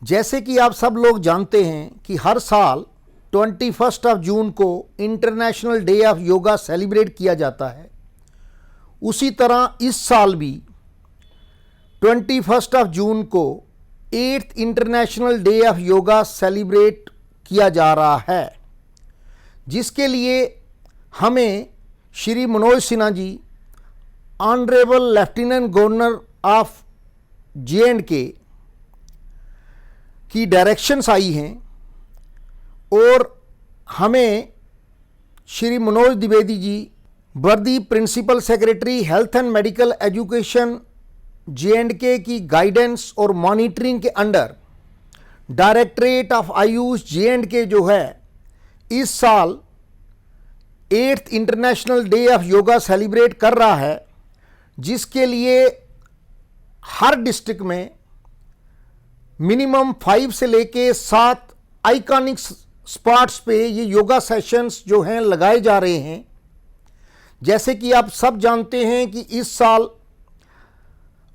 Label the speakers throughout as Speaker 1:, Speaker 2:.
Speaker 1: जैसे कि आप सब लोग जानते हैं कि हर साल 21 जून को international day of yoga celebrate किया जाता है। उसी तरह इस साल भी 21 जून को 8th international day of yoga celebrate किया जा रहा है, जिसके लिए हमें Shri Manoj Sinha ji, honourable lieutenant governor of J&K की डायरेक्शंस आई हैं और हमें श्री मनोज द्विवेदी जी, वर्दी principal secretary health and medical education J&K की गाइडेंस और मॉनिटरिंग के under directorate of AYUSH J&K जो है इस साल 8th international day of yoga celebrate कर रहा है, जिसके लिए हर डिस्ट्रिक्ट में मिनिमम 5 से लेके 7 आइकॉनिक स्पॉट्स पे ये योगा सेशंस जो हैं लगाए जा रहे हैं। जैसे कि आप सब जानते हैं कि इस साल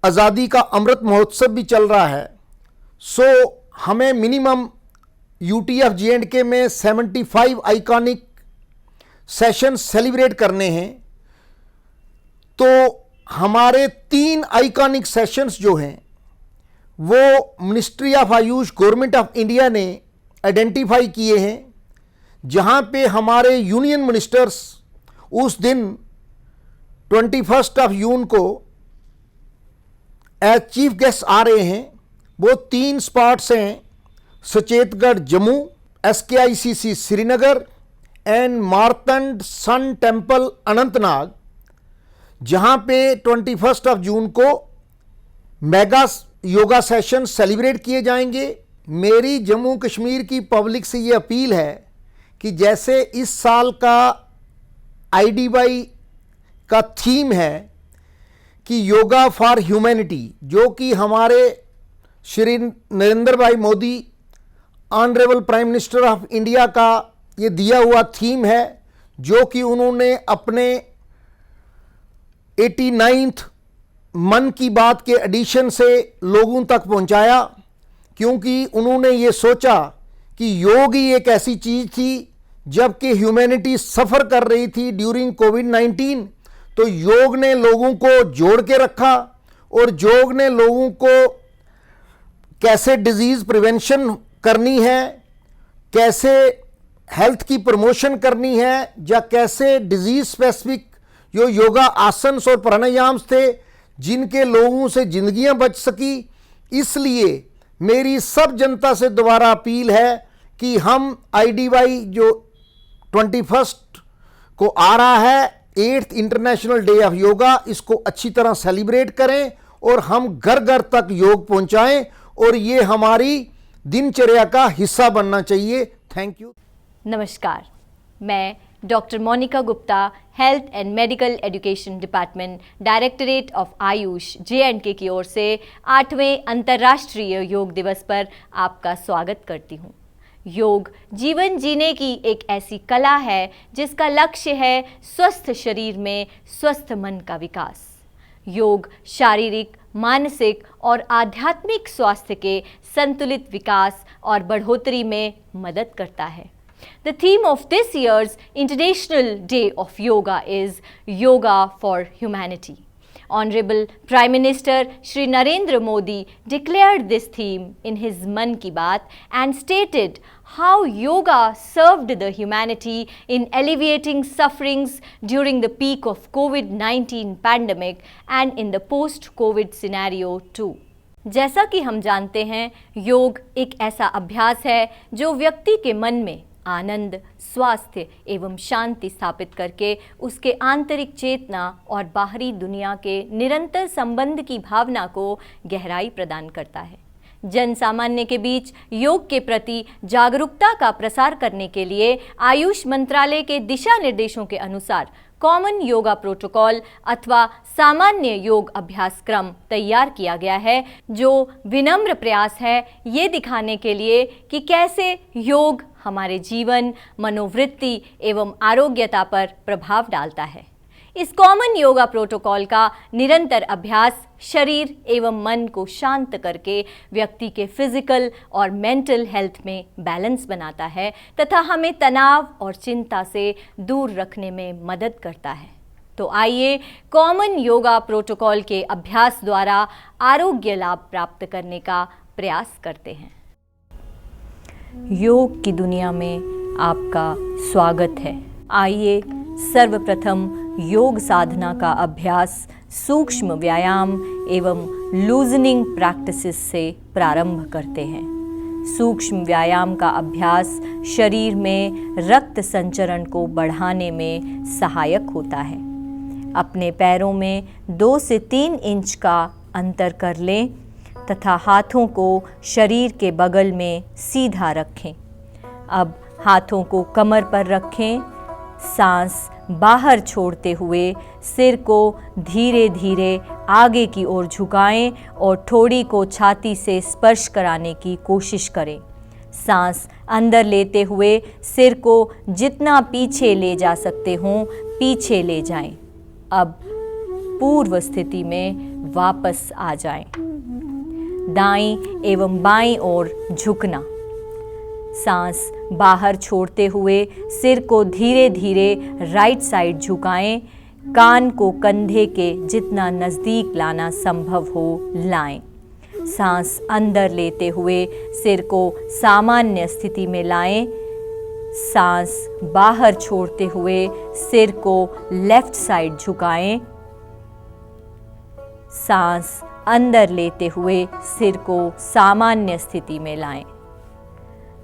Speaker 1: आज़ादी का अमृत महोत्सव भी चल रहा है, सो हमें मिनिमम UT ऑफ J&K में 75 आइकॉनिक सेशंस सेलिब्रेट करने हैं। तो हमारे 3 आइकॉनिक सेशंस जो हैं वो ministry of Ayush government of India ने आइडेंटिफाई किए हैं, जहां पे हमारे यूनियन मिनिस्टर्स उस दिन 21 जून को एज चीफ गेस्ट आ रहे हैं। वो 3 स्पॉट्स हैं, Suchetgarh Jammu, SKICC Srinagar and Martand sun temple Anantnag, जहां पे 21 जून को मेगा योगा सेशन सेलिब्रेट किए जाएंगे। मेरी जम्मू कश्मीर की पब्लिक से ये अपील है कि जैसे इस साल का IDY का थीम है कि योगा फॉर ह्यूमैनिटी, जो कि हमारे श्री नरेंद्र भाई Modi, honourable prime minister of India का ये दिया हुआ थीम है, जो कि उन्होंने अपने 89th मन की बात के एडिशन से लोगों तक पहुंचाया, क्योंकि उन्होंने ये सोचा कि योग ही एक ऐसी चीज़ थी, जबकि ह्यूमैनिटी सफ़र कर रही थी ड्यूरिंग कोविड-19, तो योग ने लोगों को जोड़ के रखा और योग ने लोगों को कैसे डिजीज़ प्रिवेंशन करनी है, कैसे हेल्थ की प्रमोशन करनी है, या कैसे डिजीज़ स्पेसिफिक जो योगा आसन्स और प्राणायाम्स थे जिनके लोगों से जिंदगियां बच सकी। इसलिए मेरी सब जनता से दोबारा अपील है कि हम IDY जो 21 को आ रहा है 8th international day of yoga, इसको अच्छी तरह सेलिब्रेट करें और हम घर घर तक योग पहुंचाएं, और ये हमारी दिनचर्या का हिस्सा बनना चाहिए। Thank you.
Speaker 2: नमस्कार, मैं doctor Monika Gupta, health and medical education department, directorate of AYUSH J&K की ओर से 8वें अंतर्राष्ट्रीय योग दिवस पर आपका स्वागत करती हूँ। योग जीवन जीने की एक ऐसी कला है जिसका लक्ष्य है स्वस्थ शरीर में स्वस्थ मन का विकास। योग शारीरिक, मानसिक और आध्यात्मिक स्वास्थ्य के संतुलित विकास और बढ़ोतरी में मदद करता है। The theme of this year's International Day of Yoga is Yoga for Humanity. Honorable Prime Minister Shri Narendra Modi declared this theme in his Mann Ki Baat and stated how yoga served the humanity in alleviating sufferings during the peak of COVID-19 pandemic and in the post-COVID scenario too. जैसा कि हम जानते हैं, योग एक ऐसा अभ्यास है जो व्यक्ति के मन में आनंद, स्वास्थ्य एवं शांति स्थापित करके उसके आंतरिक चेतना और बाहरी दुनिया के निरंतर संबंध की भावना को गहराई प्रदान करता है। जन सामान्य के बीच योग के प्रति जागरूकता का प्रसार करने के लिए आयुष मंत्रालय के दिशा निर्देशों के अनुसार कॉमन योगा प्रोटोकॉल अथवा सामान्य योग अभ्यास क्रम तैयार किया गया है, जो विनम्र प्रयास है ये दिखाने के लिए कि कैसे योग हमारे जीवन, मनोवृत्ति एवं आरोग्यता पर प्रभाव डालता है। इस कॉमन योगा प्रोटोकॉल का निरंतर अभ्यास शरीर एवं मन को शांत करके व्यक्ति के फिजिकल और मेंटल हेल्थ में बैलेंस बनाता है तथा हमें तनाव और चिंता से दूर रखने में मदद करता है। तो आइए कॉमन योगा प्रोटोकॉल के अभ्यास द्वारा आरोग्य लाभ प्राप्त करने का प्रयास करते हैं। योग की दुनिया में आपका स्वागत है। आइए सर्वप्रथम योग साधना का अभ्यास सूक्ष्म व्यायाम एवं लूजनिंग प्रैक्टिसेस से प्रारंभ करते हैं। सूक्ष्म व्यायाम का अभ्यास शरीर में रक्त संचरण को बढ़ाने में सहायक होता है। अपने पैरों में 2 से 3 इंच का अंतर कर लें तथा हाथों को शरीर के बगल में सीधा रखें। अब हाथों को कमर पर रखें। सांस बाहर छोड़ते हुए सिर को धीरे धीरे आगे की ओर झुकाएं और ठोड़ी को छाती से स्पर्श कराने की कोशिश करें। सांस अंदर लेते हुए सिर को जितना पीछे ले जा सकते हों पीछे ले जाएं। अब पूर्व स्थिति में वापस आ जाएं। दाईं एवं बाईं ओर झुकना। सांस बाहर छोड़ते हुए सिर को धीरे धीरे राइट साइड झुकाएं। कान को कंधे के जितना नज़दीक लाना संभव हो लाएं। सांस अंदर लेते हुए सिर को सामान्य स्थिति में लाएं। सांस बाहर छोड़ते हुए सिर को लेफ्ट साइड झुकाएं। सांस अंदर लेते हुए सिर को सामान्य स्थिति में लाएं।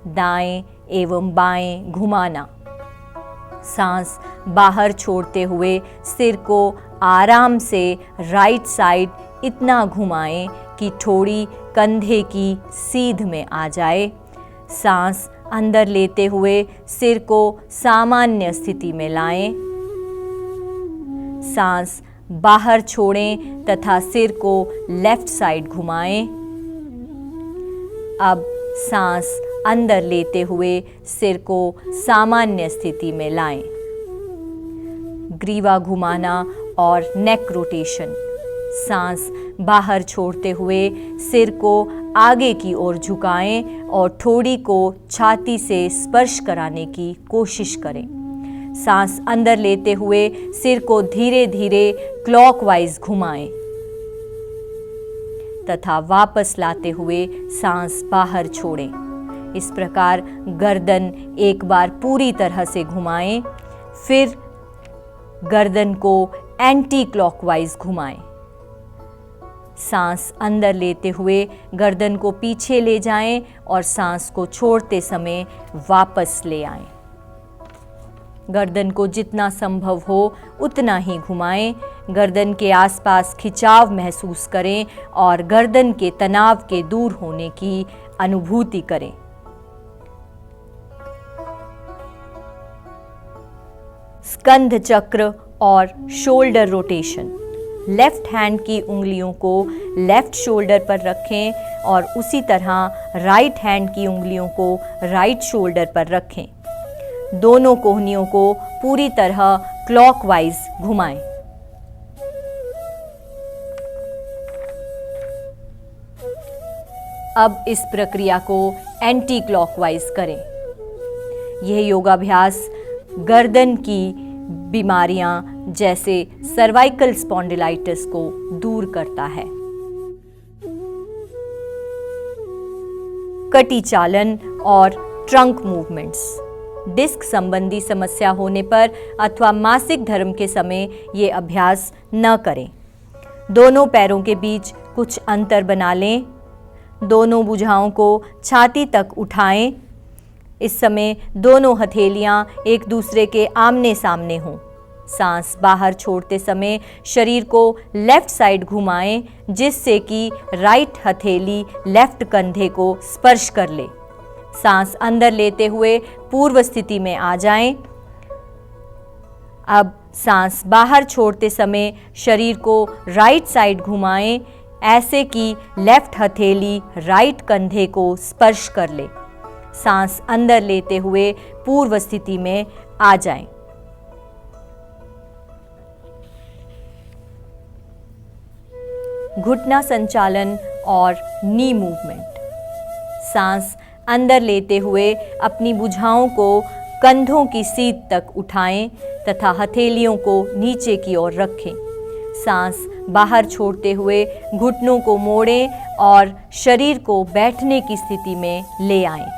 Speaker 2: दाएं एवं बाएं घुमाना। सांस बाहर छोड़ते हुए सिर को आराम से राइट साइड इतना घुमाएं कि ठोड़ी कंधे की सीध में आ जाए। सांस अंदर लेते हुए सिर को सामान्य स्थिति में लाएं। सांस बाहर छोड़ें तथा सिर को लेफ्ट साइड घुमाएं। अब सांस अंदर लेते हुए सिर को सामान्य स्थिति में लाएं। ग्रीवा घुमाना और नेक रोटेशन। सांस बाहर छोड़ते हुए सिर को आगे की ओर झुकाएं और ठोड़ी को छाती से स्पर्श कराने की कोशिश करें। सांस अंदर लेते हुए सिर को धीरे धीरे क्लॉकवाइज घुमाएं तथा वापस लाते हुए सांस बाहर छोड़ें। इस प्रकार गर्दन एक बार पूरी तरह से घुमाएं, फिर गर्दन को एंटी क्लॉकवाइज घुमाएं। सांस अंदर लेते हुए गर्दन को पीछे ले जाएं और सांस को छोड़ते समय वापस ले आएं। गर्दन को जितना संभव हो उतना ही घुमाएं। गर्दन के आसपास खिंचाव महसूस करें और गर्दन के तनाव के दूर होने की अनुभूति करें। स्कंध चक्र और शोल्डर रोटेशन। लेफ्ट हैंड की उंगलियों को लेफ्ट शोल्डर पर रखें और उसी तरह राइट हैंड की उंगलियों को राइट शोल्डर पर रखें। दोनों कोहनियों को पूरी तरह क्लॉकवाइज घुमाएं। अब इस प्रक्रिया को एंटी क्लॉकवाइज करें। यह योगाभ्यास गर्दन की बीमारियां जैसे सर्वाइकल स्पॉन्डिलाइटिस को दूर करता है। कटी चालन और ट्रंक मूवमेंट्स। डिस्क संबंधी समस्या होने पर अथवा मासिक धर्म के समय ये अभ्यास न करें। दोनों पैरों के बीच कुछ अंतर बना लें। दोनों भुजाओं को छाती तक उठाएं। इस समय दोनों हथेलियां एक दूसरे के आमने सामने हों। सांस बाहर छोड़ते समय शरीर को लेफ्ट साइड घुमाएं जिससे कि राइट हथेली लेफ्ट कंधे को स्पर्श कर ले। सांस अंदर लेते हुए पूर्व स्थिति में आ जाएं। अब सांस बाहर छोड़ते समय शरीर को राइट साइड घुमाएं ऐसे कि लेफ्ट हथेली राइट कंधे को स्पर्श कर ले। सांस अंदर लेते हुए पूर्व स्थिति में आ जाएं। घुटना संचालन और नी मूवमेंट। सांस अंदर लेते हुए अपनी भुजाओं को कंधों की सीध तक उठाएं तथा हथेलियों को नीचे की ओर रखें। सांस बाहर छोड़ते हुए घुटनों को मोड़ें और शरीर को बैठने की स्थिति में ले आएं।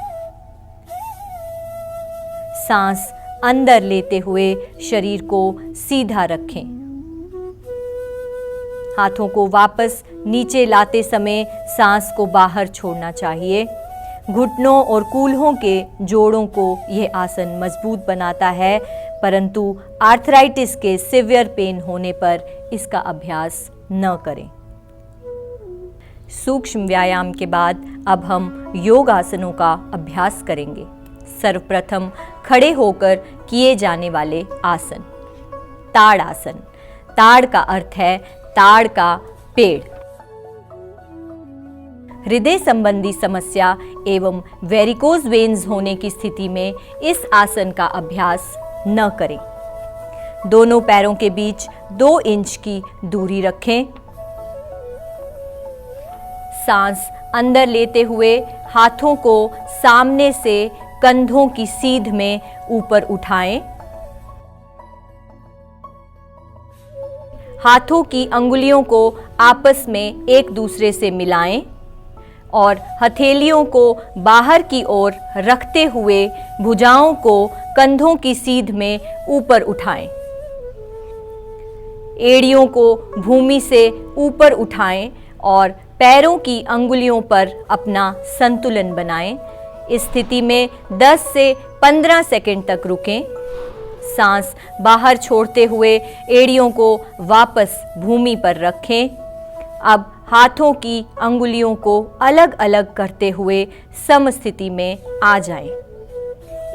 Speaker 2: सांस अंदर लेते हुए शरीर को सीधा रखें। हाथों को वापस नीचे लाते समय सांस को बाहर छोड़ना चाहिए। घुटनों और कूल्हों के जोड़ों को यह आसन मजबूत बनाता है, परंतु आर्थराइटिस के सीवियर पेन होने पर इसका अभ्यास न करें। सूक्ष्म व्यायाम के बाद अब हम योग आसनों का अभ्यास करेंगे। सर्वप्रथम खड़े होकर किए जाने वाले आसन, ताड़ आसन। ताड़ का अर्थ है ताड़ का पेड़। हृदय संबंधी समस्या एवं वेरिकोज वेन्स होने की स्थिति में इस आसन का अभ्यास न करें। दोनों पैरों के बीच 2 इंच की दूरी रखें। सांस अंदर लेते हुए हाथों को सामने से कंधों की सीध में ऊपर उठाएं। हाथों की अंगुलियों को आपस में एक दूसरे से मिलाएं और हथेलियों को बाहर की ओर रखते हुए भुजाओं को कंधों की सीध में ऊपर उठाएं। एड़ियों को भूमि से ऊपर उठाएं और पैरों की अंगुलियों पर अपना संतुलन बनाएं। इस स्थिति में 10 से 15 सेकंड तक रुकें। सांस बाहर छोड़ते हुए एड़ियों को वापस भूमि पर रखें। अब हाथों की अंगुलियों को अलग अलग करते हुए समस्थिति में आ जाएं।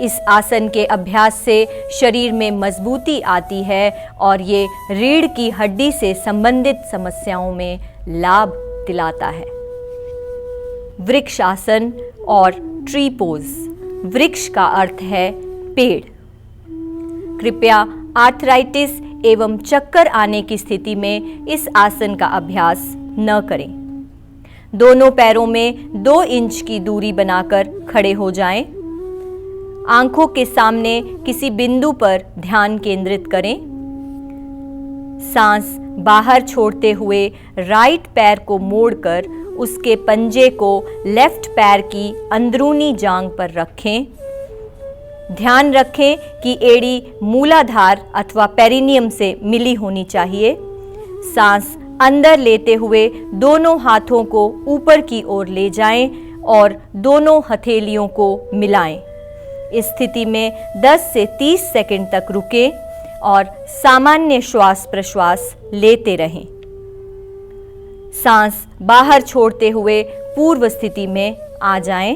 Speaker 2: इस आसन के अभ्यास से शरीर में मजबूती आती है और ये रीढ़ की हड्डी से संबंधित समस्याओं में लाभ दिलाता है। वृक्ष आसन और ट्री पोज। वृक्ष का अर्थ है पेड़। कृपया आर्थराइटिस एवं चक्कर आने की स्थिति में इस आसन का अभ्यास न करें। दोनों पैरों में 2 इंच की दूरी बनाकर खड़े हो जाएं। आंखों के सामने किसी बिंदु पर ध्यान केंद्रित करें। सांस बाहर छोड़ते हुए राइट पैर को मोड़कर उसके पंजे को लेफ्ट पैर की अंदरूनी जांघ पर रखें। ध्यान रखें कि एड़ी मूलाधार अथवा पेरिनियम से मिली होनी चाहिए। सांस अंदर लेते हुए दोनों हाथों को ऊपर की ओर ले जाएं और दोनों हथेलियों को मिलाएं। इस स्थिति में 10 से 30 सेकंड तक रुकें और सामान्य श्वास प्रश्वास लेते रहें। सांस बाहर छोड़ते हुए पूर्व स्थिति में आ जाएं।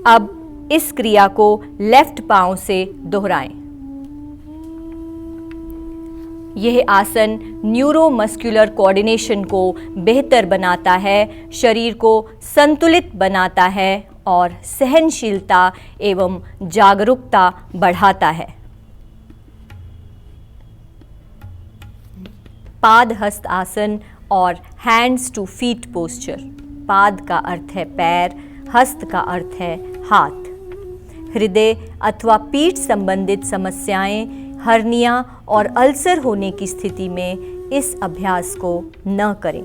Speaker 2: अब इस क्रिया को लेफ्ट पांव से दोहराएं। यह आसन न्यूरोमस्कुलर कोऑर्डिनेशन को बेहतर बनाता है, शरीर को संतुलित बनाता है और सहनशीलता एवं जागरूकता बढ़ाता है। पाद हस्त आसन और हैंड्स टू फीट पोस्चर। पाद का अर्थ है पैर, हस्त का अर्थ है हाथ। हृदय अथवा पीठ संबंधित समस्याएं, हर्निया और अल्सर होने की स्थिति में इस अभ्यास को न करें।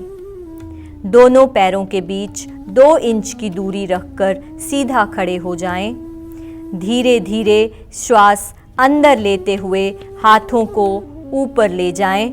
Speaker 2: दोनों पैरों के बीच 2 इंच की दूरी रखकर सीधा खड़े हो जाएं। धीरे धीरे श्वास अंदर लेते हुए हाथों को ऊपर ले जाएं।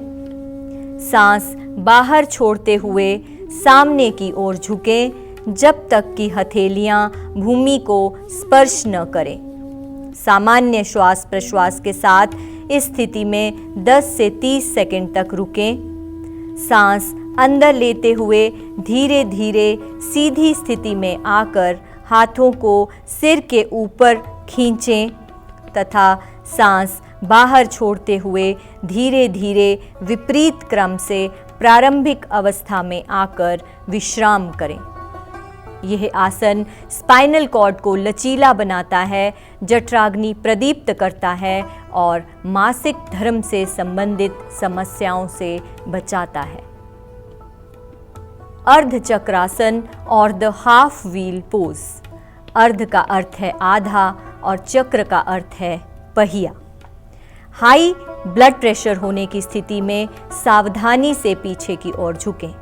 Speaker 2: सांस बाहर छोड़ते हुए सामने की ओर झुकें जब तक कि हथेलियां भूमि को स्पर्श न करें। सामान्य श्वास प्रश्वास के साथ इस स्थिति में 10 से 30 सेकंड तक रुकें। सांस अंदर लेते हुए धीरे धीरे सीधी स्थिति में आकर हाथों को सिर के ऊपर खींचें तथा सांस बाहर छोड़ते हुए धीरे धीरे विपरीत क्रम से प्रारंभिक अवस्था में आकर विश्राम करें। यह आसन स्पाइनल कॉर्ड को लचीला बनाता है, जठराग्नि प्रदीप्त करता है और मासिक धर्म से संबंधित समस्याओं से बचाता है। अर्ध चक्रासन और द हाफ व्हील पोज। अर्ध का अर्थ है आधा और चक्र का अर्थ है पहिया। हाई ब्लड प्रेशर होने की स्थिति में सावधानी से पीछे की ओर झुकें।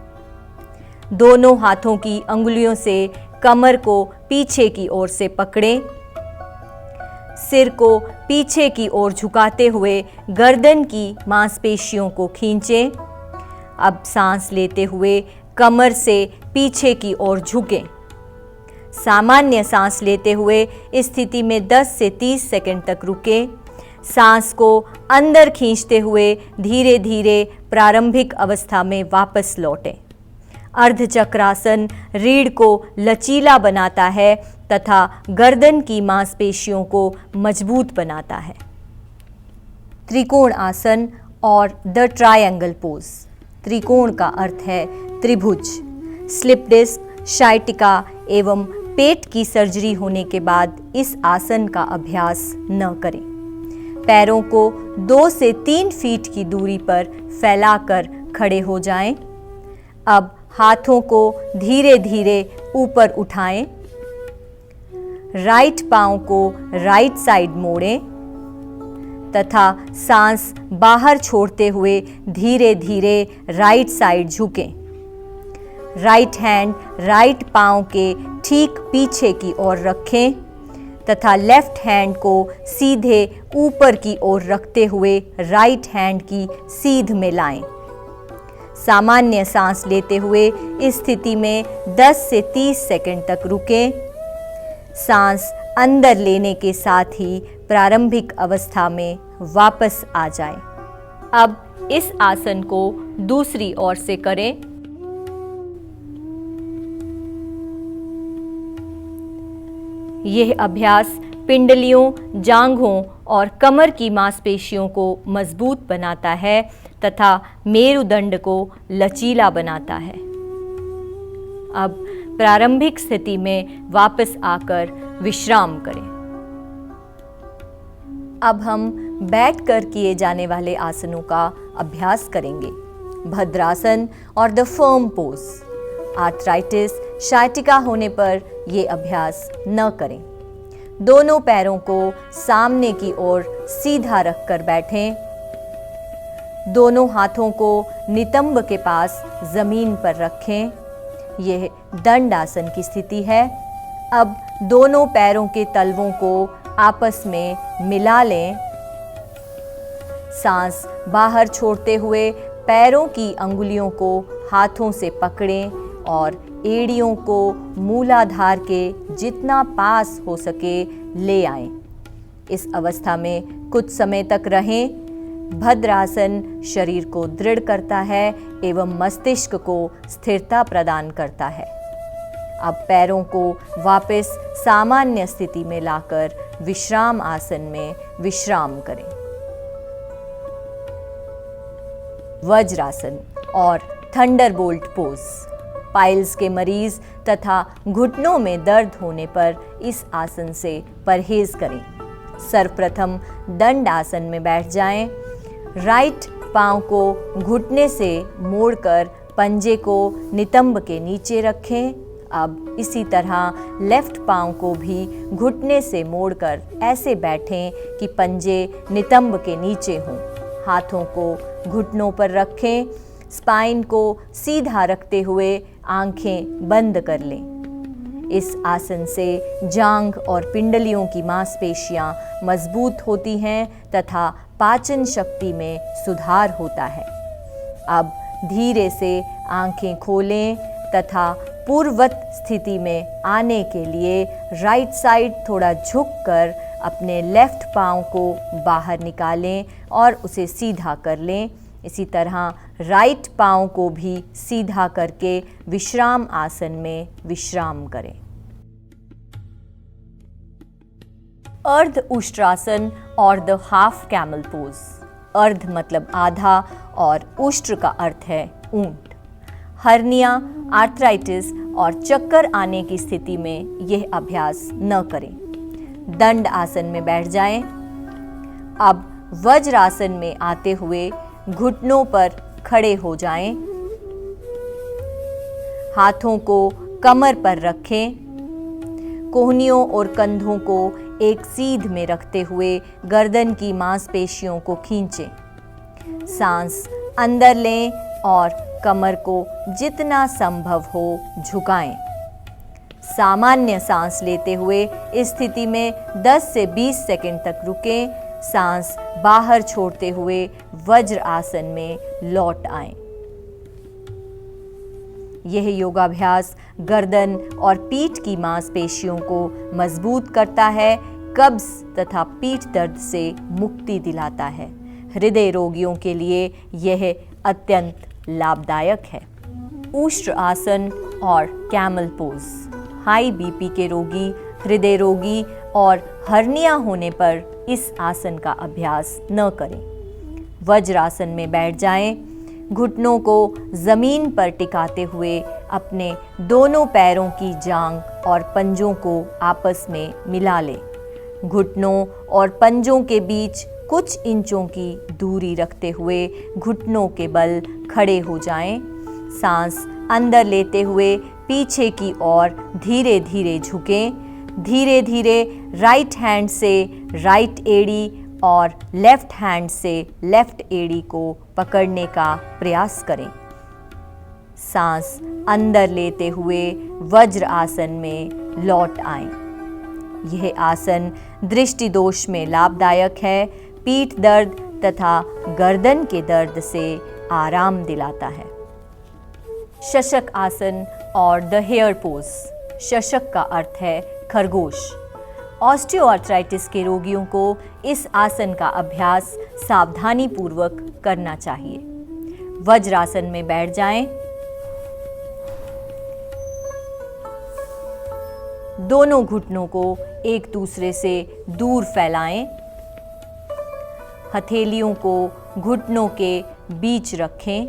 Speaker 2: दोनों हाथों की अंगुलियों से कमर को पीछे की ओर से पकड़ें। सिर को पीछे की ओर झुकाते हुए गर्दन की मांसपेशियों को खींचें। अब सांस लेते हुए कमर से पीछे की ओर झुकें। सामान्य सांस लेते हुए इस स्थिति में 10 से 30 सेकंड तक रुकें। सांस को अंदर खींचते हुए धीरे धीरे प्रारंभिक अवस्था में वापस लौटें। अर्धचक्रासन रीढ़ को लचीला बनाता है तथा गर्दन की मांसपेशियों को मजबूत बनाता है। त्रिकोण आसन और द ट्रायंगल पोज। त्रिकोण का अर्थ है त्रिभुज। स्लिप डिस्क, शाइटिका एवं पेट की सर्जरी होने के बाद इस आसन का अभ्यास न करें। पैरों को 2 से 3 फीट की दूरी पर फैलाकर खड़े हो जाएं। अब हाथों को धीरे धीरे ऊपर उठाएं। राइट पांव को राइट साइड मोड़ें तथा सांस बाहर छोड़ते हुए धीरे धीरे राइट साइड झुकें। राइट हैंड राइट पांव के ठीक पीछे की ओर रखें तथा लेफ्ट हैंड को सीधे ऊपर की ओर रखते हुए राइट हैंड की सीध में लाएं। सामान्य सांस लेते हुए इस स्थिति में 10 से 30 सेकंड तक रुकें। सांस अंदर लेने के साथ ही प्रारंभिक अवस्था में वापस आ जाएं। अब इस आसन को दूसरी ओर से करें। यह अभ्यास पिंडलियों, जांघों और कमर की मांसपेशियों को मजबूत बनाता है तथा मेरुदंड को लचीला बनाता है। अब प्रारंभिक स्थिति में वापस आकर विश्राम करें। अब हम बैठकर किए जाने वाले आसनों का अभ्यास करेंगे। भद्रासन और द फर्म पोज। आर्थराइटिस, शाइटिका होने पर ये अभ्यास न करें। दोनों पैरों को सामने की ओर सीधा रखकर बैठें। दोनों हाथों को नितंब के पास जमीन पर रखें। यह दंड आसन की स्थिति है। अब दोनों पैरों के तलवों को आपस में मिला लें। सांस बाहर छोड़ते हुए पैरों की अंगुलियों को हाथों से पकड़ें और एड़ियों को मूलाधार के जितना पास हो सके ले आएं। इस अवस्था में कुछ समय तक रहें। भद्रासन शरीर को दृढ़ करता है एवं मस्तिष्क को स्थिरता प्रदान करता है। अब पैरों को वापस सामान्य स्थिति में लाकर विश्राम आसन में विश्राम करें। वज्रासन और थंडरबोल्ट पोज। पाइल्स के मरीज तथा घुटनों में दर्द होने पर इस आसन से परहेज करें। सर्वप्रथम दंड आसन में बैठ जाएं। राइट पांव को घुटने से मोड़कर पंजे को नितंब के नीचे रखें। अब इसी तरह लेफ्ट पांव को भी घुटने से मोड़कर ऐसे बैठें कि पंजे नितंब के नीचे हों। हाथों को घुटनों पर रखें। स्पाइन को सीधा रखते हुए आंखें बंद कर लें। इस आसन से जांघ और पिंडलियों की मांसपेशियां मजबूत होती हैं तथा पाचन शक्ति में सुधार होता है। अब धीरे से आंखें खोलें तथा पूर्ववत स्थिति में आने के लिए राइट साइड थोड़ा झुककर अपने लेफ्ट पांव को बाहर निकालें और उसे सीधा कर लें। इसी तरह राइट पांव को भी सीधा करके विश्राम आसन में विश्राम करें। अर्ध उष्ट्रासन और द हाफ कैमल पोज। अर्ध मतलब आधा और उष्ट्र का अर्थ है ऊंट। हर्निया, आर्थराइटिस और चक्कर आने की स्थिति में यह अभ्यास न करें। दंड आसन में बैठ जाएं। अब वज्रासन में आते हुए घुटनों पर खड़े हो जाएं। हाथों को कमर पर रखें। कोहनियों और कंधों को एक सीध में रखते हुए गर्दन की मांसपेशियों को खींचें। सांस अंदर लें और कमर को जितना संभव हो झुकाएं। सामान्य सांस लेते हुए इस स्थिति में 10 से 20 सेकंड तक रुकें। सांस बाहर छोड़ते हुए वज्र आसन में लौट आएं। यह योगाभ्यास गर्दन और पीठ की मांसपेशियों को मजबूत करता है, कब्ज तथा पीठ दर्द से मुक्ति दिलाता है। हृदय रोगियों के लिए यह अत्यंत लाभदायक है। ऊष्ट्र आसन और कैमल पोज। हाई बीपी के रोगी, हृदय रोगी और हर्निया होने पर इस आसन का अभ्यास न करें। वज्रासन में बैठ जाएं। घुटनों को जमीन पर टिकाते हुए अपने दोनों पैरों की जांघ और पंजों को आपस में मिला लें। घुटनों और पंजों के बीच कुछ इंचों की दूरी रखते हुए घुटनों के बल खड़े हो जाएं। सांस अंदर लेते हुए पीछे की ओर धीरे धीरे झुकें। धीरे धीरे राइट हैंड से राइट एड़ी और लेफ्ट हैंड से लेफ्ट एड़ी को पकड़ने का प्रयास करें। सांस अंदर लेते हुए वज्र आसन में लौट आएं। यह आसन दृष्टि दोष में लाभदायक है, पीठ दर्द तथा गर्दन के दर्द से आराम दिलाता है। शशक आसन और द हेयर पोज। शशक का अर्थ है खरगोश। ऑस्टियोआर्थराइटिस के रोगियों को इस आसन का अभ्यास सावधानी पूर्वक करना चाहिए। वज्रासन में बैठ जाएं। दोनों घुटनों को एक दूसरे से दूर फैलाएं। हथेलियों को घुटनों के बीच रखें।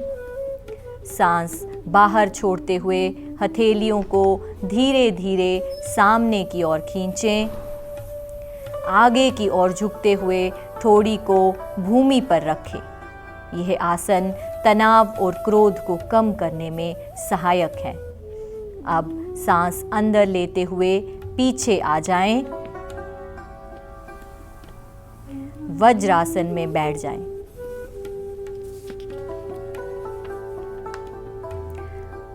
Speaker 2: सांस बाहर छोड़ते हुए हथेलियों को धीरे धीरे सामने की ओर खींचें। आगे की ओर झुकते हुए ठोड़ी को भूमि पर रखें। यह आसन तनाव और क्रोध को कम करने में सहायक है। अब सांस अंदर लेते हुए पीछे आ जाएं। वज्रासन में बैठ जाएं।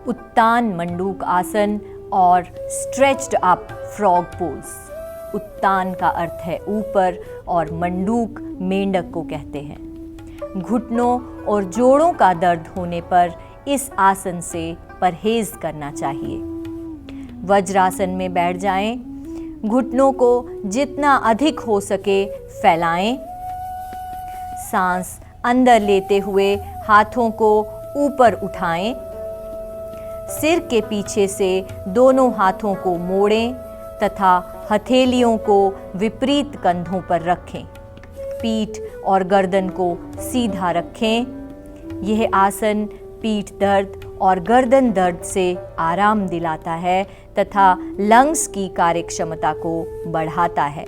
Speaker 2: उत्तान मंडूक आसन और स्ट्रेच्ड अप फ्रॉग पोज। उत्तान का अर्थ है ऊपर और मंडूक मेंढक को कहते हैं। घुटनों और जोड़ों का दर्द होने पर इस आसन से परहेज करना चाहिए। वज्रासन में बैठ जाएं। घुटनों को जितना अधिक हो सके फैलाएं। सांस अंदर लेते हुए हाथों को ऊपर उठाएं। सिर के पीछे से दोनों हाथों को मोड़ें तथा हथेलियों को विपरीत कंधों पर रखें। पीठ और गर्दन को सीधा रखें। यह आसन पीठ दर्द और गर्दन दर्द से आराम दिलाता है तथा लंग्स की कार्यक्षमता को बढ़ाता है।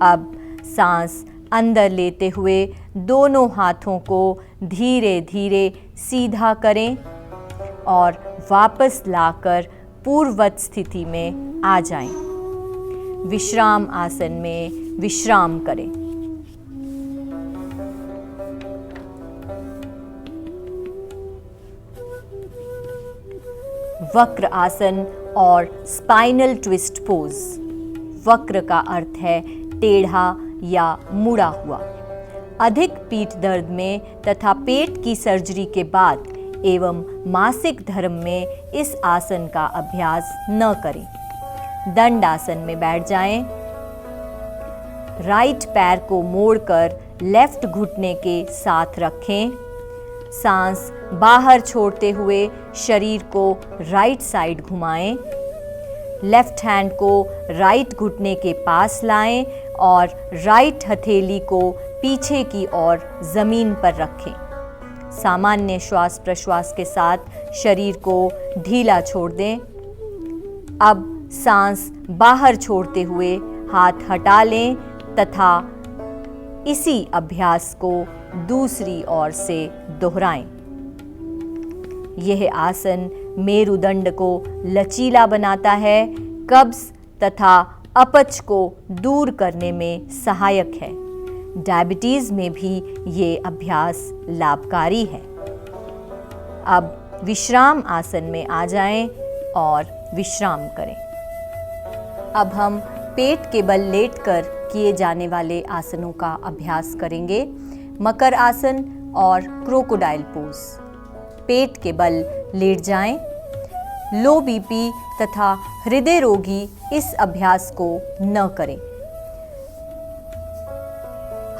Speaker 2: अब सांस अंदर लेते हुए दोनों हाथों को धीरे धीरे सीधा करें और वापस लाकर पूर्ववत स्थिति में आ जाएं। विश्राम आसन में विश्राम करें। वक्र आसन और स्पाइनल ट्विस्ट पोज। वक्र का अर्थ है टेढ़ा या मुड़ा हुआ। अधिक पीठ दर्द में तथा पेट की सर्जरी के बाद एवं मासिक धर्म में इस आसन का अभ्यास न करें। दंड आसन में बैठ जाएं। राइट पैर को मोड़कर लेफ्ट घुटने के साथ रखें। सांस बाहर छोड़ते हुए शरीर को राइट साइड घुमाएं। लेफ्ट हैंड को राइट घुटने के पास लाएं और राइट हथेली को पीछे की ओर जमीन पर रखें। सामान्य श्वास प्रश्वास के साथ शरीर को ढीला छोड़ दें। अब सांस बाहर छोड़ते हुए हाथ हटा लें तथा इसी अभ्यास को दूसरी ओर से दोहराएं। यह आसन मेरुदंड को लचीला बनाता है, कब्ज तथा अपच को दूर करने में सहायक है। डायबिटीज में भी ये अभ्यास लाभकारी है। अब विश्राम आसन में आ जाएं और विश्राम करें। अब हम पेट के बल लेटकर किए जाने वाले आसनों का अभ्यास करेंगे। मकर आसन और क्रोकोडाइल पोज। पेट के बल लेट जाएं। लो बीपी तथा हृदय रोगी इस अभ्यास को न करें।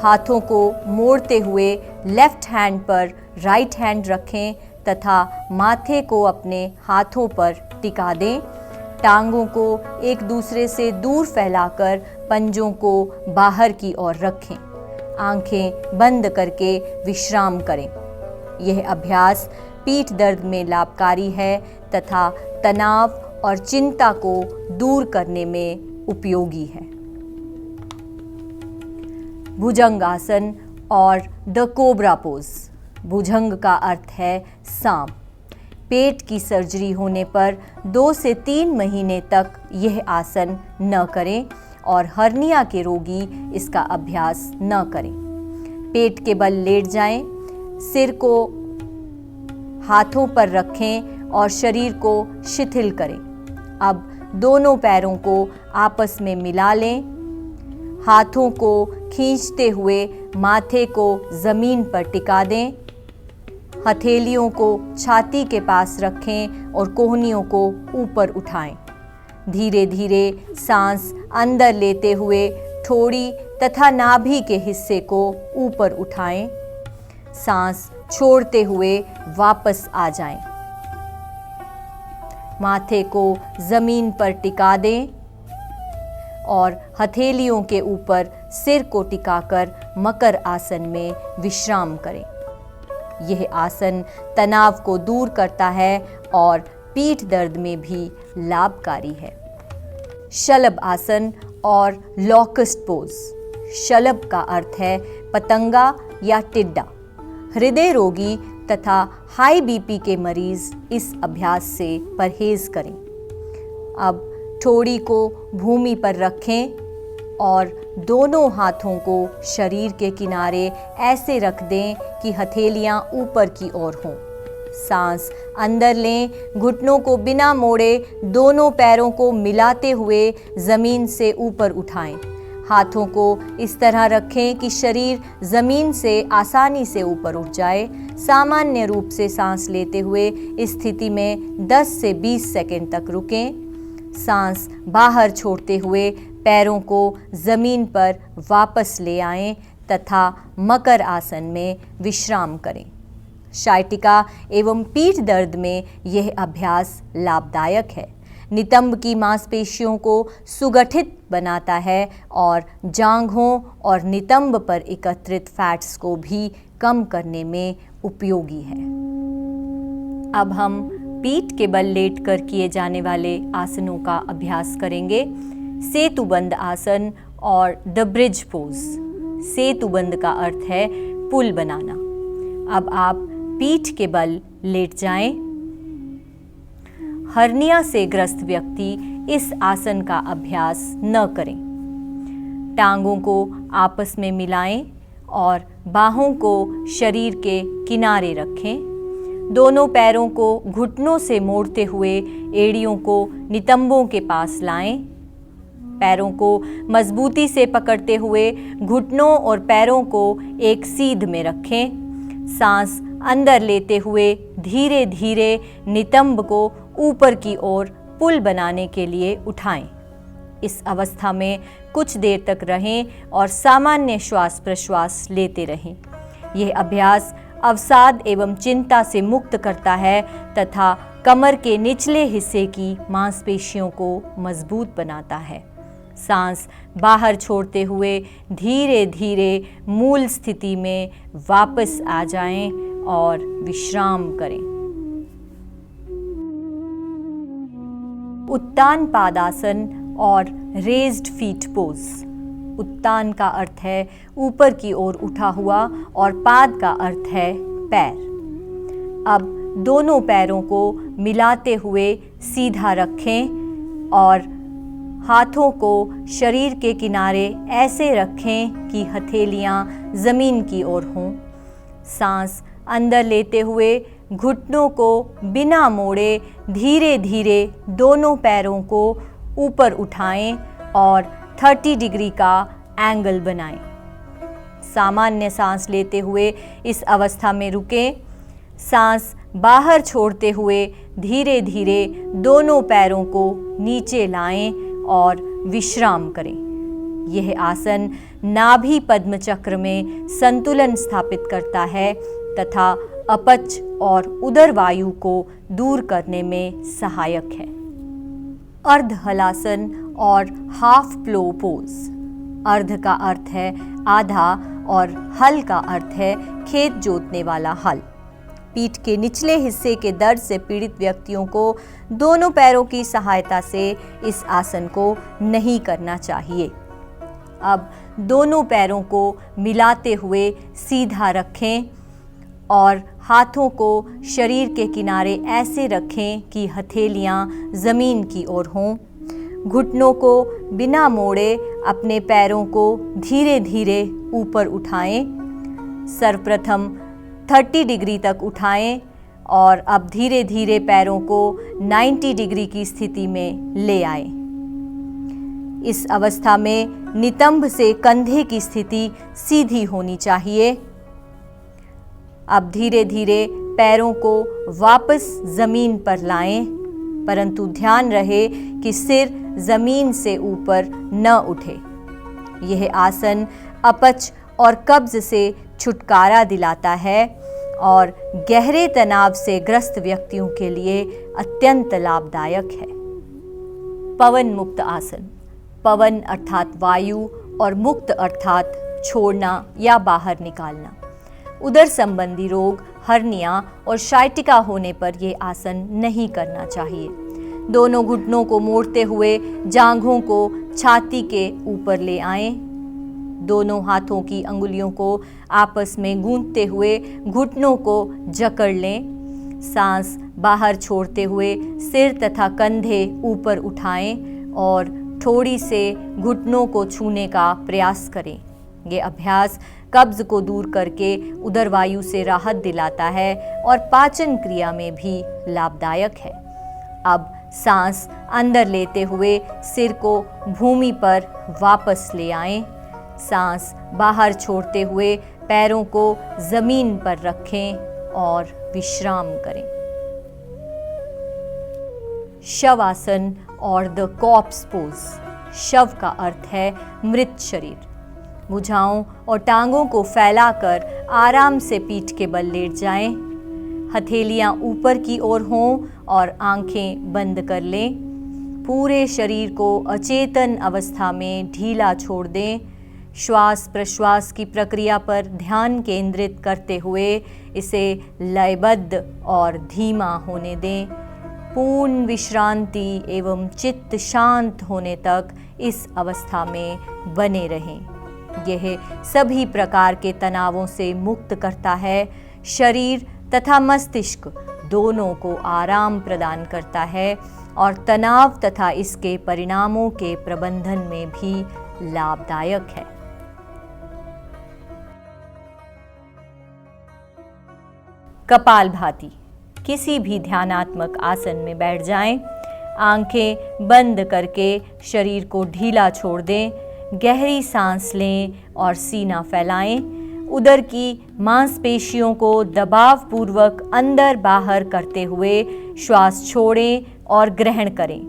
Speaker 2: हाथों को मोड़ते हुए लेफ्ट हैंड पर राइट हैंड रखें तथा माथे को अपने हाथों पर टिका दें। टांगों को एक दूसरे से दूर फैलाकर पंजों को बाहर की ओर रखें। आंखें बंद करके विश्राम करें। यह अभ्यास पीठ दर्द में लाभकारी है तथा तनाव और चिंता को दूर करने में उपयोगी है। भुजंग आसन और द कोबरा पोज। भुजंग का अर्थ है सांप। पेट की सर्जरी होने पर 2 से 3 महीने तक यह आसन न करें और हर्निया के रोगी इसका अभ्यास न करें। पेट के बल लेट जाएं, सिर को हाथों पर रखें और शरीर को शिथिल करें। अब दोनों पैरों को आपस में मिला लें। हाथों को खींचते हुए माथे को जमीन पर टिका दें। हथेलियों को छाती के पास रखें और कोहनियों को ऊपर उठाएं। धीरे धीरे सांस अंदर लेते हुए ठोड़ी तथा नाभि के हिस्से को ऊपर उठाएं। सांस छोड़ते हुए वापस आ जाएं। माथे को जमीन पर टिका दें और हथेलियों के ऊपर सिर को टिकाकर मकर आसन में विश्राम करें। यह आसन तनाव को दूर करता है और पीठ दर्द में भी लाभकारी है। शलभ आसन और लॉकस्ट पोज। शलभ का अर्थ है पतंगा या टिड्डा। हृदय रोगी तथा हाई बीपी के मरीज इस अभ्यास से परहेज करें। अब ठोड़ी को भूमि पर रखें और दोनों हाथों को शरीर के किनारे ऐसे रख दें कि हथेलियां ऊपर की ओर हों। सांस अंदर लें। घुटनों को बिना मोड़े दोनों पैरों को मिलाते हुए जमीन से ऊपर उठाएं। हाथों को इस तरह रखें कि शरीर जमीन से आसानी से ऊपर उठ जाए। सामान्य रूप से सांस लेते हुए इस स्थिति में 10 से 20 सेकंड तक रुकें। सांस बाहर छोड़ते हुए पैरों को जमीन पर वापस ले आएं तथा मकर आसन में विश्राम करें। शाइटिका एवं पीठ दर्द में यह अभ्यास लाभदायक है। नितंब की मांसपेशियों को सुगठित बनाता है और जांघों और नितंब पर एकत्रित फैट्स को भी कम करने में उपयोगी है। अब हम पीठ के बल लेटकर किए जाने वाले आसनों का अभ्यास करेंगे। सेतुबंद आसन और द ब्रिज पोज। सेतुबंद का अर्थ है पुल बनाना। अब आप पीठ के बल लेट जाएं। हर्निया से ग्रस्त व्यक्ति इस आसन का अभ्यास न करें। टांगों को आपस में मिलाएं और बाहों को शरीर के किनारे रखें। दोनों पैरों को घुटनों से मोड़ते हुए एड़ियों को नितंबों के पास लाएं। पैरों को मजबूती से पकड़ते हुए घुटनों और पैरों को एक सीध में रखें। सांस अंदर लेते हुए धीरे धीरे नितंब को ऊपर की ओर पुल बनाने के लिए उठाएं। इस अवस्था में कुछ देर तक रहें और सामान्य श्वास प्रश्वास लेते रहें। यह अभ्यास अवसाद एवं चिंता से मुक्त करता है तथा कमर के निचले हिस्से की मांसपेशियों को मजबूत बनाता है। सांस बाहर छोड़ते हुए धीरे धीरे मूल स्थिति में वापस आ जाएं और विश्राम करें। उत्तान पादासन और रेज्ड फीट पोज। उत्तान का अर्थ है ऊपर की ओर उठा हुआ और पाद का अर्थ है पैर। अब दोनों पैरों को मिलाते हुए सीधा रखें और हाथों को शरीर के किनारे ऐसे रखें कि हथेलियां जमीन की ओर हों। सांस अंदर लेते हुए घुटनों को बिना मोड़े धीरे धीरे दोनों पैरों को ऊपर उठाएं और 30 डिग्री का एंगल बनाएं। सामान्य सांस लेते हुए इस अवस्था में रुकें। सांस बाहर छोड़ते हुए धीरे धीरे दोनों पैरों को नीचे लाएं और विश्राम करें। यह आसन नाभि पद्म चक्र में संतुलन स्थापित करता है तथा अपच और उदर वायु को दूर करने में सहायक है। अर्ध हलासन और हाफ प्लो पोज। अर्ध का अर्थ है आधा और हल का अर्थ है खेत जोतने वाला हल। पीठ के निचले हिस्से के दर्द से पीड़ित व्यक्तियों को दोनों पैरों की सहायता से इस आसन को नहीं करना चाहिए। अब दोनों पैरों को मिलाते हुए सीधा रखें और हाथों को शरीर के किनारे ऐसे रखें कि हथेलियां जमीन की ओर हों। घुटनों को बिना मोड़े अपने पैरों को धीरे धीरे ऊपर उठाएं। सर्वप्रथम 30 डिग्री तक उठाएं और अब धीरे धीरे पैरों को 90 डिग्री की स्थिति में ले आएं। इस अवस्था में नितंब से कंधे की स्थिति सीधी होनी चाहिए। अब धीरे धीरे पैरों को वापस जमीन पर लाएं, परंतु ध्यान रहे कि सिर जमीन से ऊपर न उठे। यह आसन अपच और कब्ज से छुटकारा दिलाता है और गहरे तनाव से ग्रस्त व्यक्तियों के लिए अत्यंत लाभदायक है। पवन मुक्त आसन। पवन अर्थात वायु और मुक्त अर्थात छोड़ना या बाहर निकालना। उदर संबंधी रोग, हर्निया और शाइटिका होने पर यह आसन नहीं करना चाहिए। दोनों घुटनों को मोड़ते हुए जांघों को छाती के ऊपर ले आएं। दोनों हाथों की अंगुलियों को आपस में गूंथते हुए घुटनों को जकड़ लें। सांस बाहर छोड़ते हुए सिर तथा कंधे ऊपर उठाएं और ठोड़ी से घुटनों को छूने का प्रयास करें। ये अभ्यास कब्ज को दूर करके उदर वायु से राहत दिलाता है और पाचन क्रिया में भी लाभदायक है। अब सांस अंदर लेते हुए सिर को भूमि पर वापस ले आएं। सांस बाहर छोड़ते हुए पैरों को जमीन पर रखें और विश्राम करें। शवासन और द कॉर्प्स पोज। शव का अर्थ है मृत शरीर। भुजाओं और टांगों को फैलाकर आराम से पीठ के बल लेट जाएं। हथेलियां ऊपर की ओर हों और आंखें बंद कर लें। पूरे शरीर को अचेतन अवस्था में ढीला छोड़ दें। श्वास प्रश्वास की प्रक्रिया पर ध्यान केंद्रित करते हुए इसे लयबद्ध और धीमा होने दें। पूर्ण विश्रांति एवं चित्त शांत होने तक इस अवस्था में बने रहें। यह सभी प्रकार के तनावों से मुक्त करता है, शरीर तथा मस्तिष्क दोनों को आराम प्रदान करता है और तनाव तथा इसके परिणामों के प्रबंधन में भी लाभदायक है। कपालभाति। किसी भी ध्यानात्मक आसन में बैठ जाएं, आंखें बंद करके शरीर को ढीला छोड़ दें, गहरी सांस लें और सीना फैलाएं। उदर की मांसपेशियों को दबाव पूर्वक अंदर बाहर करते हुए श्वास छोड़ें और ग्रहण करें।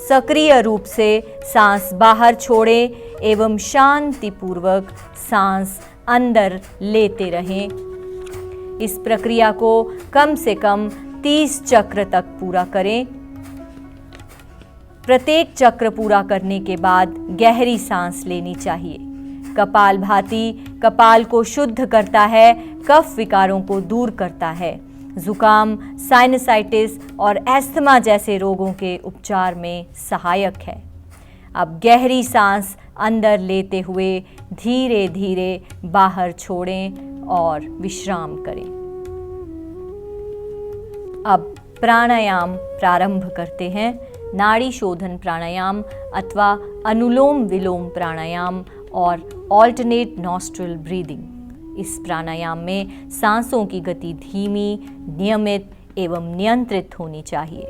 Speaker 2: सक्रिय रूप से सांस बाहर छोड़ें एवं शांतिपूर्वक सांस अंदर लेते रहें। इस प्रक्रिया को कम से कम 30 चक्र तक पूरा करें। प्रत्येक चक्र पूरा करने के बाद गहरी सांस लेनी चाहिए। कपालभाति कपाल को शुद्ध करता है, कफ विकारों को दूर करता है, जुकाम, साइनसाइटिस और एस्थमा जैसे रोगों के उपचार में सहायक है। अब गहरी सांस अंदर लेते हुए धीरे धीरे बाहर छोड़ें और विश्राम करें। अब प्राणायाम प्रारंभ करते हैं। नाड़ी शोधन प्राणायाम अथवा अनुलोम विलोम प्राणायाम और ऑल्टरनेट नॉस्ट्रल ब्रीदिंग। इस प्राणायाम में सांसों की गति धीमी, नियमित एवं नियंत्रित होनी चाहिए।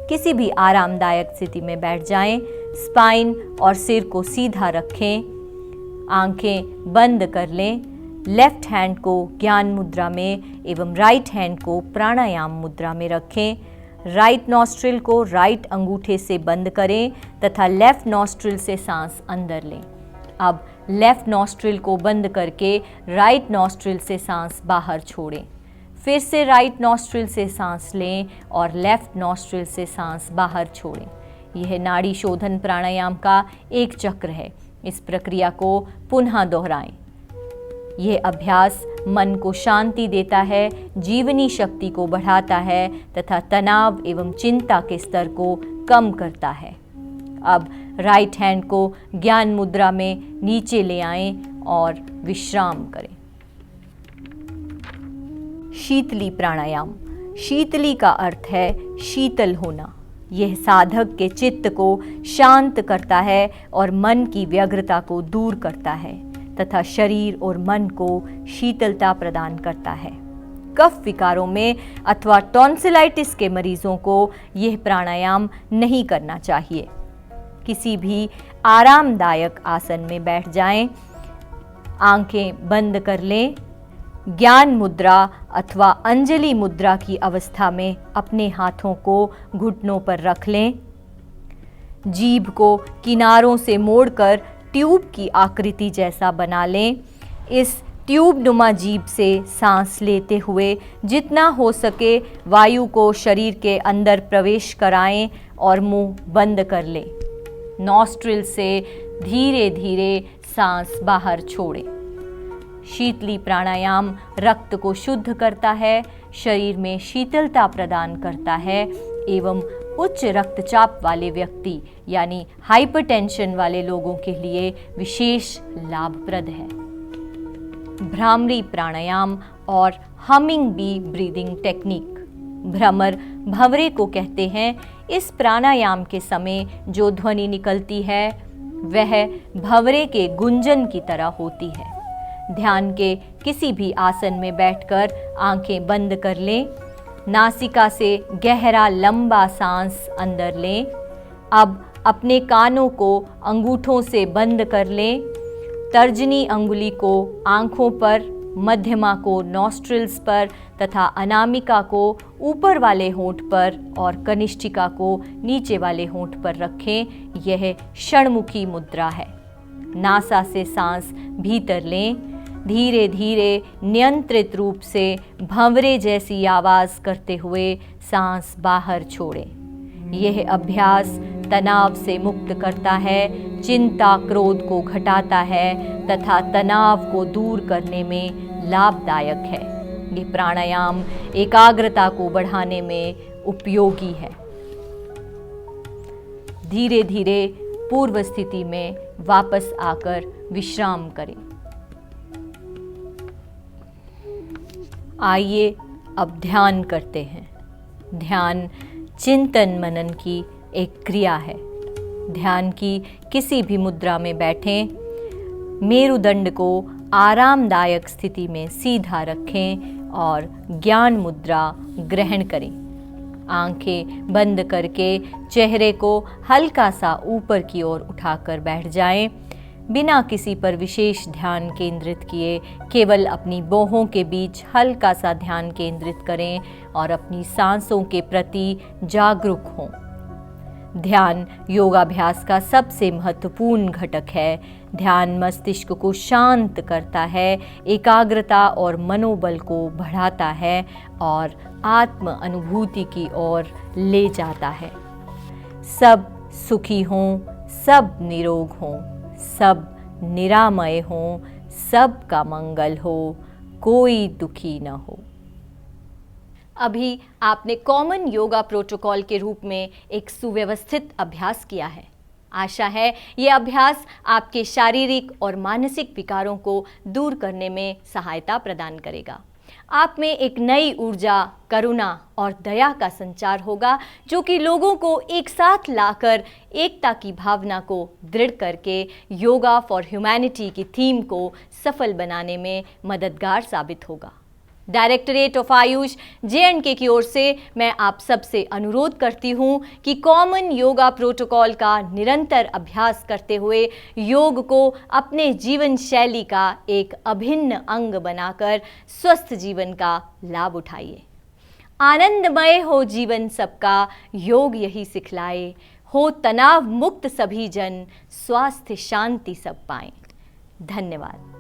Speaker 2: किसी भी आरामदायक स्थिति में बैठ जाएं, स्पाइन और सिर को सीधा रखें, आंखें बंद कर लें, लेफ्ट हैंड को ज्ञान मुद्रा में एवं राइट हैंड को प्राणायाम मुद्रा में रखें। राइट नॉस्ट्रिल को राइट अंगूठे से बंद करें तथा लेफ्ट नॉस्ट्रिल से सांस अंदर लें। अब लेफ्ट नॉस्ट्रिल को बंद करके राइट नॉस्ट्रिल से सांस बाहर छोड़ें। फिर से राइट नॉस्ट्रिल से सांस लें और लेफ्ट नॉस्ट्रिल से सांस बाहर छोड़ें। यह नाड़ी शोधन प्राणायाम का एक चक्र है। इस प्रक्रिया को पुनः दोहराएं। यह अभ्यास मन को शांति देता है, जीवनी शक्ति को बढ़ाता है तथा तनाव एवं चिंता के स्तर को कम करता है। अब राइट हैंड को ज्ञान मुद्रा में नीचे ले आएं और विश्राम करें। शीतली प्राणायाम। शीतली का अर्थ है शीतल होना। यह साधक के चित्त को शांत करता है और मन की व्यग्रता को दूर करता है तथा शरीर और मन को शीतलता प्रदान करता है। कफ विकारों में अथवा टॉन्सिलाइटिस के मरीजों को यह प्राणायाम नहीं करना चाहिए। किसी भी आरामदायक आसन में बैठ जाएं, आंखें बंद कर लें, ज्ञान मुद्रा अथवा अंजलि मुद्रा की अवस्था में अपने हाथों को घुटनों पर रख लें। जीभ को किनारों से मोड़कर ट्यूब की आकृति जैसा बना लें। इस ट्यूब नुमा जीभ से सांस लेते हुए जितना हो सके वायु को शरीर के अंदर प्रवेश कराएं और मुंह बंद कर लें। नॉस्ट्रिल से धीरे धीरे सांस बाहर छोड़ें। शीतली प्राणायाम रक्त को शुद्ध करता है, शरीर में शीतलता प्रदान करता है एवं उच्च रक्तचाप वाले व्यक्ति यानी हाइपरटेंशन वाले लोगों के लिए विशेष लाभप्रद है। भ्रामरी प्राणायाम और हमिंग बी ब्रीदिंग टेक्निक। भ्रमर भंवरे को कहते हैं। इस प्राणायाम के समय जो ध्वनि निकलती है वह भंवरे के गुंजन की तरह होती है। ध्यान के किसी भी आसन में बैठकर आंखें बंद कर लें। नासिका से गहरा लंबा सांस अंदर लें। अब अपने कानों को अंगूठों से बंद कर लें। तर्जनी अंगुली को आंखों पर, मध्यमा को नॉस्ट्रिल्स पर तथा अनामिका को ऊपर वाले होंठ पर और कनिष्ठिका को नीचे वाले होंठ पर रखें। यह षणमुखी मुद्रा है। नासा से सांस भीतर लें। धीरे धीरे नियंत्रित रूप से भंवरे जैसी आवाज करते हुए सांस बाहर छोड़ें। यह अभ्यास तनाव से मुक्त करता है, चिंता क्रोध को घटाता है तथा तनाव को दूर करने में लाभदायक है। यह प्राणायाम एकाग्रता को बढ़ाने में उपयोगी है। धीरे धीरे पूर्व स्थिति में वापस आकर विश्राम करें। आइए अब ध्यान करते हैं। ध्यान चिंतन मनन की एक क्रिया है। ध्यान की किसी भी मुद्रा में बैठें। मेरुदंड को आरामदायक स्थिति में सीधा रखें और ज्ञान मुद्रा ग्रहण करें। आंखें बंद करके चेहरे को हल्का सा ऊपर की ओर उठाकर बैठ जाएं। बिना किसी पर विशेष ध्यान केंद्रित किए केवल अपनी बाहों के बीच हल्का सा ध्यान केंद्रित करें और अपनी सांसों के प्रति जागरूक हों। ध्यान योगाभ्यास का सबसे महत्वपूर्ण घटक है। ध्यान मस्तिष्क को शांत करता है, एकाग्रता और मनोबल को बढ़ाता है और आत्म अनुभूति की ओर ले जाता है। सब सुखी हों, सब निरोग हों, सब निरामय हों, सब का मंगल हो, कोई दुखी न हो। अभी आपने कॉमन योगा प्रोटोकॉल के रूप में एक सुव्यवस्थित अभ्यास किया है। आशा है ये अभ्यास आपके शारीरिक और मानसिक विकारों को दूर करने में सहायता प्रदान करेगा। आप में एक नई ऊर्जा, करुणा और दया का संचार होगा जो कि लोगों को एक साथ लाकर एकता की भावना को दृढ़ करके योगा फॉर ह्यूमैनिटी की थीम को सफल बनाने में मददगार साबित होगा। डायरेक्टरेट ऑफ आयुष जे&के की ओर से मैं आप सबसे अनुरोध करती हूँ कि कॉमन योगा प्रोटोकॉल का निरंतर अभ्यास करते हुए योग को अपने जीवन शैली का एक अभिन्न अंग बनाकर स्वस्थ जीवन का लाभ उठाइए। आनंदमय हो जीवन सबका, योग यही सिखलाए, हो तनाव मुक्त सभी जन, स्वास्थ्य शांति सब पाएं। धन्यवाद।